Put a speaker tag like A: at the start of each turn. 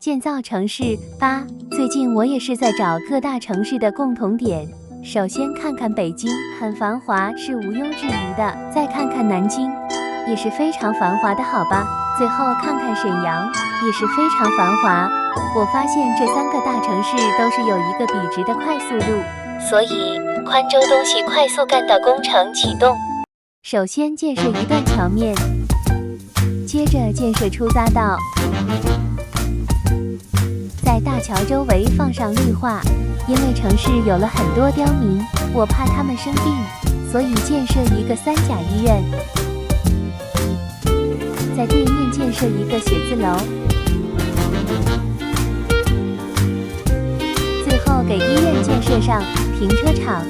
A: 建造城市8，最近我也是在找各大城市的共同点。首先看看北京，很繁华是毋庸置疑的。再看看南京，也是非常繁华的，好吧。最后看看沈阳，也是非常繁华。我发现这3个大城市都是有一个笔直的快速路，所以宽州东西快速干道工程启动。首先建设一段桥面，接着建设出匝道。在大桥周围放上绿化，因为城市有了很多刁民，我怕他们生病，所以建设一个3甲医院。在对面建设一个写字楼，最后给医院建设上停车场。